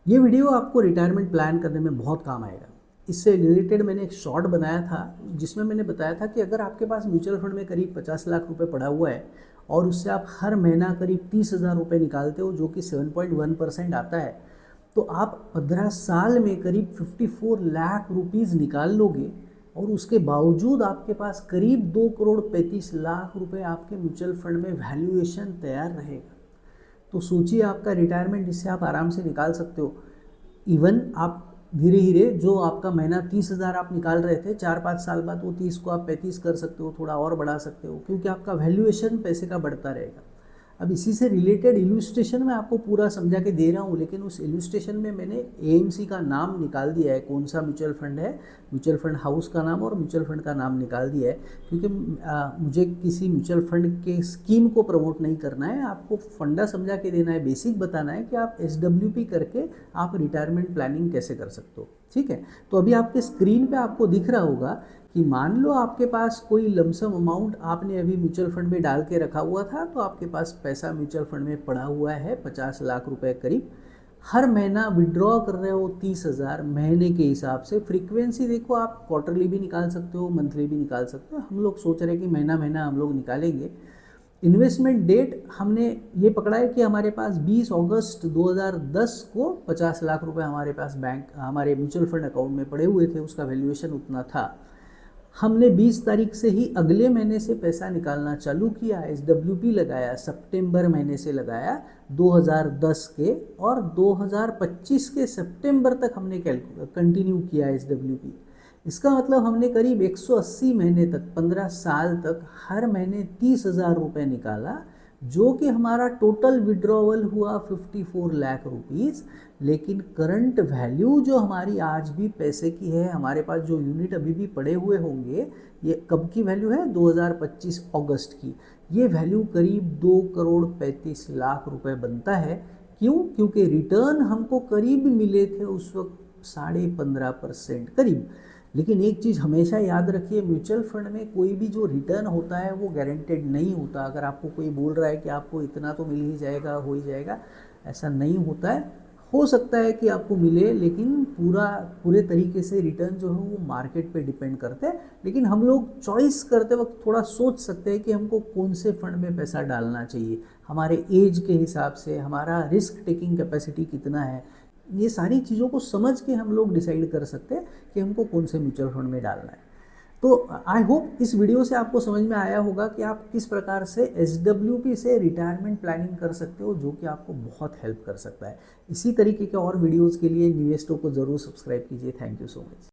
ये वीडियो आपको retirement plan करने में बहुत काम आएगा। इससे रिलेटेड मैंने एक शॉर्ट बनाया था जिसमें मैंने बताया था कि अगर आपके पास म्यूचुअल फंड में करीब 50 लाख रुपए पड़ा हुआ है और उससे आप हर महीना करीब 30,000 रुपये निकालते हो जो कि 7.1% आता है, तो आप 15 साल में करीब 54 लाख रुपीज़ निकाल लोगे और उसके बावजूद आपके पास करीब 2,35 लाख रुपए आपके म्यूचुअल फंड में वैल्यूएशन तैयार रहेगा। तो सोचिए आपका रिटायरमेंट जिससे आप आराम से निकाल सकते हो। इवन आप धीरे धीरे जो आपका महीना 30,000 आप निकाल रहे थे 4-5 साल बाद वो 30 को आप 35 कर सकते हो, थोड़ा और बढ़ा सकते हो, क्योंकि आपका वैल्यूएशन पैसे का बढ़ता रहेगा। अब इसी से रिलेटेड इल्यूस्ट्रेशन मैं आपको पूरा समझा के दे रहा हूँ, लेकिन उस इल्यूस्ट्रेशन में मैंने एएमसी का नाम निकाल दिया है, कौन सा म्यूचुअल फंड है, म्यूचुअल फंड हाउस का नाम और म्यूचुअल फंड का नाम निकाल दिया है, क्योंकि मुझे किसी म्यूचुअल फंड के स्कीम को प्रमोट नहीं करना है, आपको फंडा समझा के देना है, बेसिक बताना है कि आप SWP करके आप रिटायरमेंट प्लानिंग कैसे कर सकते हो। ठीक है, तो अभी आपके स्क्रीन पे आपको दिख रहा होगा कि मान लो आपके पास कोई लमसम अमाउंट आपने अभी म्यूचुअल फंड में डाल के रखा हुआ था, तो आपके पास पैसा म्यूचुअल फंड में पड़ा हुआ है 50 लाख रुपए करीब। हर महीना विड्रॉ कर रहे हो 30,000 महीने के हिसाब से। फ्रीक्वेंसी देखो, आप क्वार्टरली भी निकाल सकते हो, मंथली भी निकाल सकते हो। हम लोग सोच रहे हैं कि महीना महीना हम लोग निकालेंगे। इन्वेस्टमेंट डेट हमने ये पकड़ा है कि हमारे पास 20 अगस्त 2010 को 50 लाख रुपए हमारे पास बैंक हमारे म्यूचुअल फंड अकाउंट में पड़े हुए थे, उसका वैल्यूएशन उतना था। हमने 20 तारीख से ही अगले महीने से पैसा निकालना चालू किया, SWP लगाया, सितंबर महीने से लगाया 2010 के, और 2025 के सितंबर तक हमने कंटिन्यू किया SWP। इसका मतलब हमने करीब 180 महीने तक, 15 साल तक हर महीने 30,000 रुपये निकाला, जो कि हमारा टोटल विड्रॉवल हुआ 54 लाख रुपीज़। लेकिन करंट वैल्यू जो हमारी आज भी पैसे की है, हमारे पास जो यूनिट अभी भी पड़े हुए होंगे, ये कब की वैल्यू है? 2025 अगस्त की। ये वैल्यू करीब 2,35 लाख रुपए बनता है। क्यों? क्योंकि रिटर्न हमको करीब मिले थे उस वक्त 15.5% करीब। लेकिन एक चीज़ हमेशा याद रखिए, म्यूचुअल फंड में कोई भी जो रिटर्न होता है वो गारंटेड नहीं होता। अगर आपको कोई बोल रहा है कि आपको इतना तो मिल ही जाएगा, हो ही जाएगा, ऐसा नहीं होता है। हो सकता है कि आपको मिले, लेकिन पूरे तरीके से रिटर्न जो है वो मार्केट पे डिपेंड करते हैं। लेकिन हम लोग चॉइस करते वक्त थोड़ा सोच सकते हैं कि हमको कौन से फंड में पैसा डालना चाहिए, हमारे एज के हिसाब से, हमारा रिस्क टेकिंग कैपेसिटी कितना है। ये सारी चीज़ों को समझ के हम लोग डिसाइड कर सकते हैं कि हमको कौन से म्यूचुअल फंड में डालना है। तो आई होप इस वीडियो से आपको समझ में आया होगा कि आप किस प्रकार से SWP से रिटायरमेंट प्लानिंग कर सकते हो, जो कि आपको बहुत हेल्प कर सकता है। इसी तरीके के और वीडियोज़ के लिए निवेस्टो को ज़रूर सब्सक्राइब कीजिए। Thank you so much.